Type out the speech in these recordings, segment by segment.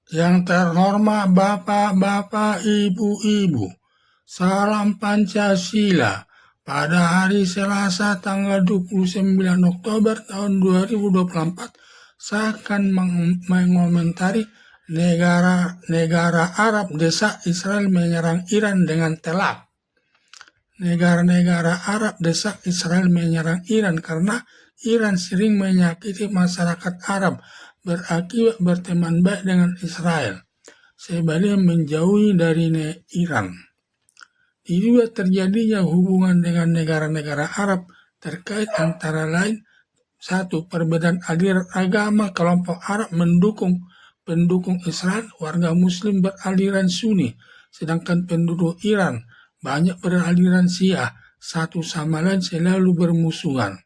Yang terhormat Bapak-bapak, Ibu-ibu, salam Pancasila. Pada hari Selasa tanggal 29 Oktober tahun 2024, saya akan mengomentari negara Arab desak Israel menyerang Iran dengan telak. Negara-negara Arab desak Israel menyerang Iran karena Iran sering menyakiti masyarakat Arab berakibat berteman baik dengan Israel, sebaliknya menjauhi dari Iran. Diduga terjadinya hubungan dengan negara-negara Arab terkait antara lain: satu, perbedaan aliran agama. Kelompok Arab pendukung Israel, warga Muslim beraliran Sunni, sedangkan penduduk Iran banyak beraliran Syiah. Satu sama lain selalu bermusuhan.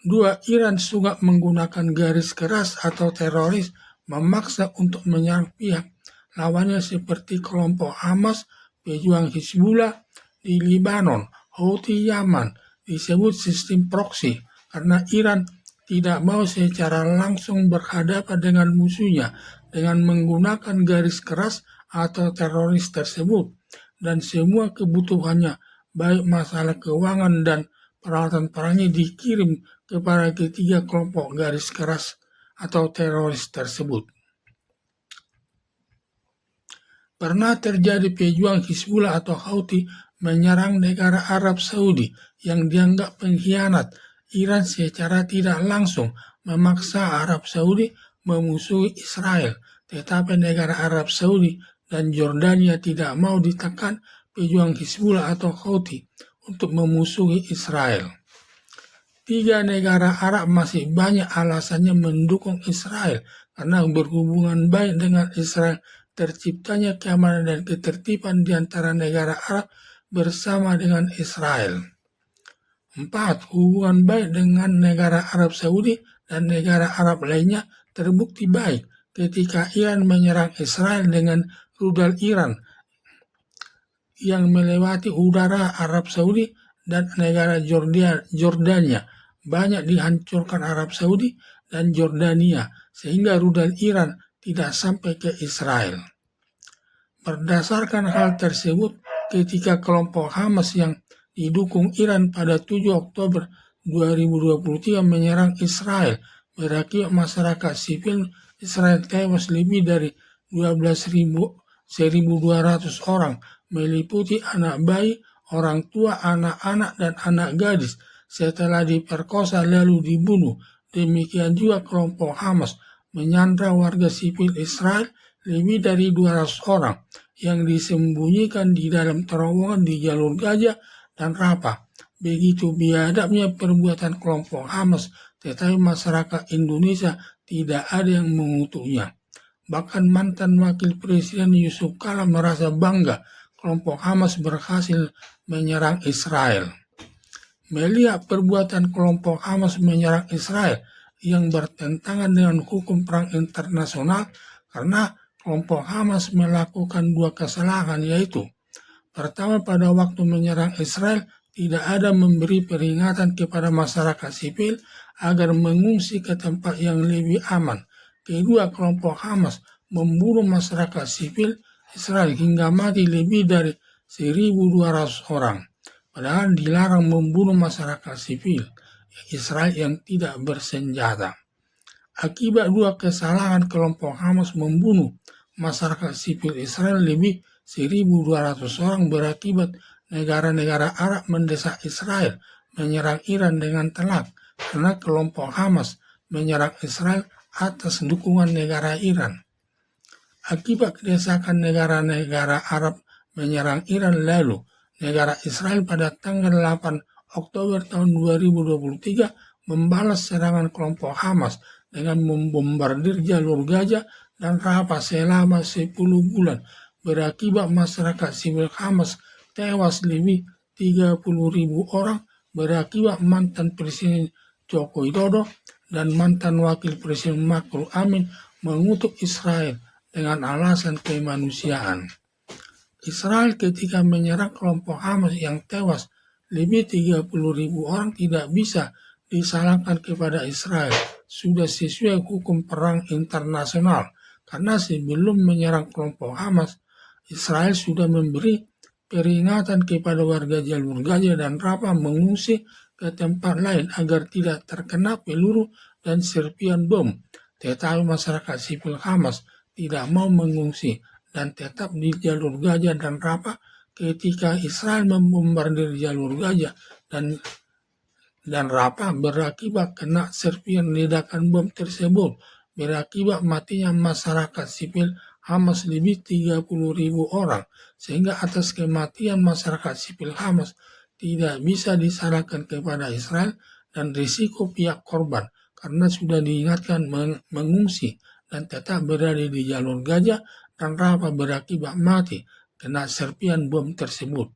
Dua, Iran suka menggunakan garis keras atau teroris memaksa untuk menyerang pihak lawannya seperti kelompok Hamas, pejuang Hizbullah di Lebanon, Houthi Yaman. Disebut sistem proksi karena Iran tidak mau secara langsung berhadapan dengan musuhnya dengan menggunakan garis keras atau teroris tersebut, dan semua kebutuhannya, baik masalah keuangan dan peralatan perangnya, dikirim kepada ketiga kelompok garis keras atau teroris tersebut. Pernah terjadi pejuang Hizbullah atau Houthi menyerang negara Arab Saudi yang dianggap pengkhianat. Iran secara tidak langsung memaksa Arab Saudi memusuhi Israel, tetapi negara Arab Saudi dan Jordania tidak mau ditekan pejuang Hizbullah atau Houthi untuk memusuhi Israel. Tiga negara Arab masih banyak alasannya mendukung Israel karena berhubungan baik dengan Israel terciptanya keamanan dan ketertiban di antara negara Arab bersama dengan Israel. 4. Hubungan baik dengan negara Arab Saudi dan negara Arab lainnya terbukti baik ketika Iran menyerang Israel dengan rudal Iran yang melewati udara Arab Saudi dan negara Jordania. Banyak dihancurkan Arab Saudi dan Jordania sehingga rudal Iran tidak sampai ke Israel. Berdasarkan hal tersebut, ketika kelompok Hamas yang didukung Iran pada 7 Oktober 2023 menyerang Israel, berakibat masyarakat sipil Israel tewas lebih dari 1.200 orang, meliputi anak bayi, orang tua, anak-anak, dan anak gadis, setelah diperkosa lalu dibunuh. Demikian juga kelompok Hamas menyandra warga sipil Israel lebih dari 200 orang yang disembunyikan di dalam terowongan di jalur Gaza dan Rafah. Begitu biadabnya perbuatan kelompok Hamas, tetapi masyarakat Indonesia tidak ada yang mengutuknya. Bahkan mantan Wakil Presiden Yusuf Kala merasa bangga kelompok Hamas berhasil menyerang Israel. Melihat perbuatan kelompok Hamas menyerang Israel yang bertentangan dengan hukum perang internasional, karena kelompok Hamas melakukan dua kesalahan, yaitu: pertama, pada waktu menyerang Israel tidak ada memberi peringatan kepada masyarakat sipil agar mengungsi ke tempat yang lebih aman. Kedua, kelompok Hamas membunuh masyarakat sipil Israel hingga mati lebih dari 1.200 orang. Padahal dilarang membunuh masyarakat sipil Israel yang tidak bersenjata. Akibat dua kesalahan kelompok Hamas membunuh masyarakat sipil Israel lebih 1.200 orang, berakibat negara-negara Arab mendesak Israel menyerang Iran dengan telak karena kelompok Hamas menyerang Israel atas dukungan negara Iran. Akibat desakan negara-negara Arab menyerang Iran lalu, negara Israel pada tanggal 8 Oktober tahun 2023 membalas serangan kelompok Hamas dengan membombardir jalur Gaza dan Rafah selama 10 bulan. Berakibat masyarakat sipil Hamas tewas lebih 30.000 orang, berakibat mantan Presiden Joko Widodo dan mantan Wakil Presiden Ma'ruf Amin mengutuk Israel dengan alasan kemanusiaan. Israel ketika menyerang kelompok Hamas yang tewas lebih 30.000 orang tidak bisa disalahkan kepada Israel. Sudah sesuai hukum perang internasional karena sebelum menyerang kelompok Hamas, Israel sudah memberi peringatan kepada warga jalur Gaza dan Rafah mengungsi ke tempat lain agar tidak terkena peluru dan serpian bom. Tetapi masyarakat sipil Hamas tidak mau mengungsi dan tetap di jalur Gaza dan Rafah ketika Israel membombardir jalur Gaza dan Rafah berakibat kena serpian ledakan bom tersebut, berakibat matinya masyarakat sipil Hamas lebih 30.000 orang, sehingga atas kematian masyarakat sipil Hamas tidak bisa disalahkan kepada Israel dan risiko pihak korban karena sudah diingatkan mengungsi dan tetap berada di jalur Gaza dan Rafah berakibat mati kena serpian bom tersebut.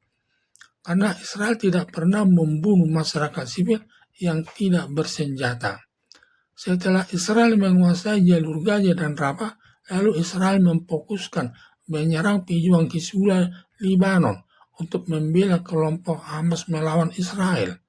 Karena Israel tidak pernah membunuh masyarakat sipil yang tidak bersenjata. Setelah Israel menguasai jalur Gaza dan Rafah, lalu Israel memfokuskan menyerang pejuang Hizbullah Lebanon untuk membela kelompok Hamas melawan Israel.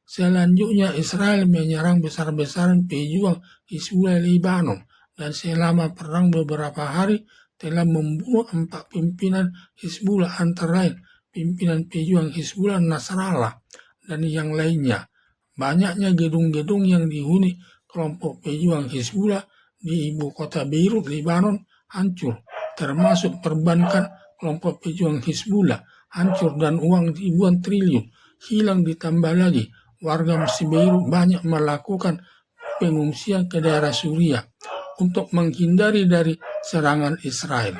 Selanjutnya Israel menyerang besar-besaran pejuang Hizbullah Lebanon dan selama perang beberapa hari telah membunuh 4 pimpinan Hizbullah antara lain pimpinan pejuang Hizbullah Nasrallah dan yang lainnya. Banyaknya gedung-gedung yang dihuni kelompok pejuang Hizbullah di ibu kota Beirut, Lebanon, hancur, termasuk perbankan kelompok pejuang Hizbullah hancur dan uang ribuan triliun hilang. Ditambah lagi warga Mesir Beirut banyak melakukan pengungsian ke daerah Suriah untuk menghindari dari serangan Israel.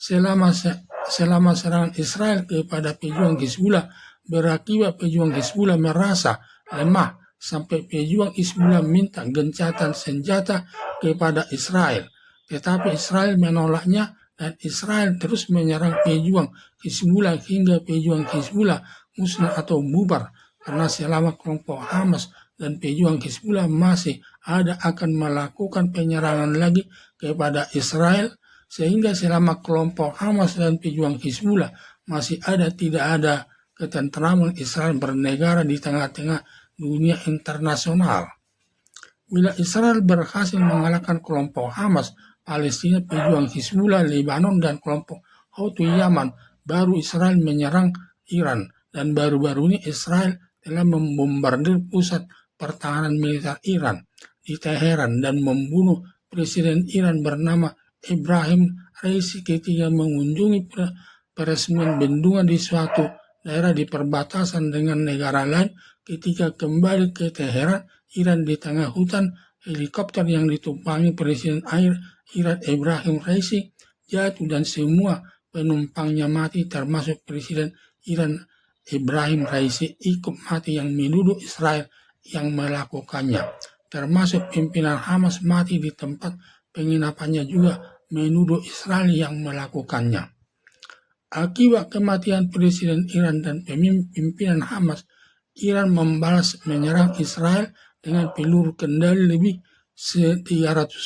Selama serangan Israel kepada pejuang Hizbullah berakibat pejuang Hizbullah merasa lemah sampai pejuang Hizbullah minta gencatan senjata kepada Israel. Tetapi Israel menolaknya dan Israel terus menyerang pejuang Hizbullah hingga pejuang Hizbullah musnah atau bubar, karena selama kelompok Hamas dan pejuang Hizbullah masih ada akan melakukan penyerangan lagi kepada Israel, sehingga selama kelompok Hamas dan pejuang Hizbullah masih ada, tidak ada ketentraman Israel bernegara di tengah-tengah dunia internasional. Bila Israel berhasil mengalahkan kelompok Hamas, Palestina, pejuang Hizbullah Lebanon, dan kelompok Houthi Yaman, baru Israel menyerang Iran. Dan baru-baru ini Israel telah membombardir pusat pertahanan militer Iran di Teheran dan membunuh Presiden Iran bernama Ibrahim Raisi ketika mengunjungi peresmian bendungan di suatu daerah di perbatasan dengan negara lain. Ketika kembali ke Teheran, Iran di tengah hutan, helikopter yang ditumpangi Presiden Iran Ibrahim Raisi jatuh dan semua penumpangnya mati, termasuk Presiden Iran Ibrahim Raisi ikut mati yang menuduh Israel yang melakukannya. Termasuk pimpinan Hamas mati di tempat penginapannya juga menuduh Israel yang melakukannya. Akibat kematian Presiden Iran dan pimpinan Hamas, Iran membalas menyerang Israel dengan peluru kendali lebih 300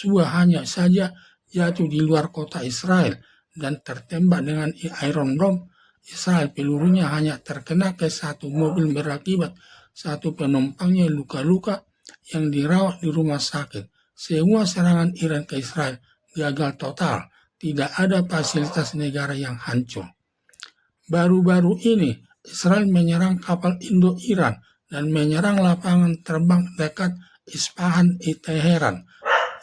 buah hanya saja jatuh di luar kota Israel dan tertembak dengan Iron Dome. Israel pelurunya hanya terkena ke satu mobil berakibat satu penumpangnya luka-luka yang dirawat di rumah sakit. Semua serangan Iran ke Israel gagal total. Tidak ada fasilitas negara yang hancur. Baru-baru ini Israel menyerang kapal Indo-Iran dan menyerang lapangan terbang dekat Isfahan di Teheran.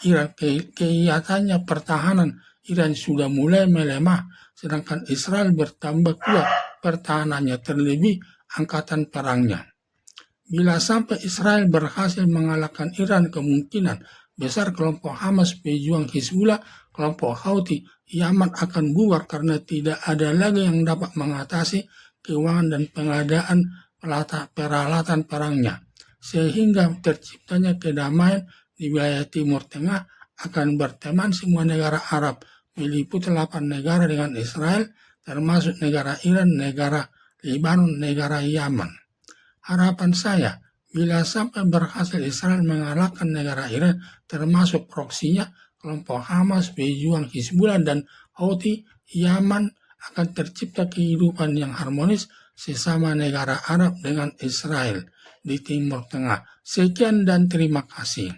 Iran kelihatannya pertahanan Iran sudah mulai melemah, sedangkan Israel bertambah kuat pertahanannya, terlebih angkatan perangnya. Bila sampai Israel berhasil mengalahkan Iran, kemungkinan besar kelompok Hamas, pejuang Hizbullah, kelompok Houthi Yaman akan bubar karena tidak ada lagi yang dapat mengatasi keuangan dan pengadaan peralatan perangnya, sehingga terciptanya kedamaian di wilayah Timur Tengah akan berteman semua negara Arab, meliputi 8 negara dengan Israel, termasuk negara Iran, negara Lebanon, negara Yaman. Harapan saya, bila sampai berhasil Israel mengalahkan negara Iran, termasuk proksinya, kelompok Hamas, pejuang Hizbullah, dan Houthi Yaman, akan tercipta kehidupan yang harmonis sesama negara Arab dengan Israel di Timur Tengah. Sekian dan terima kasih.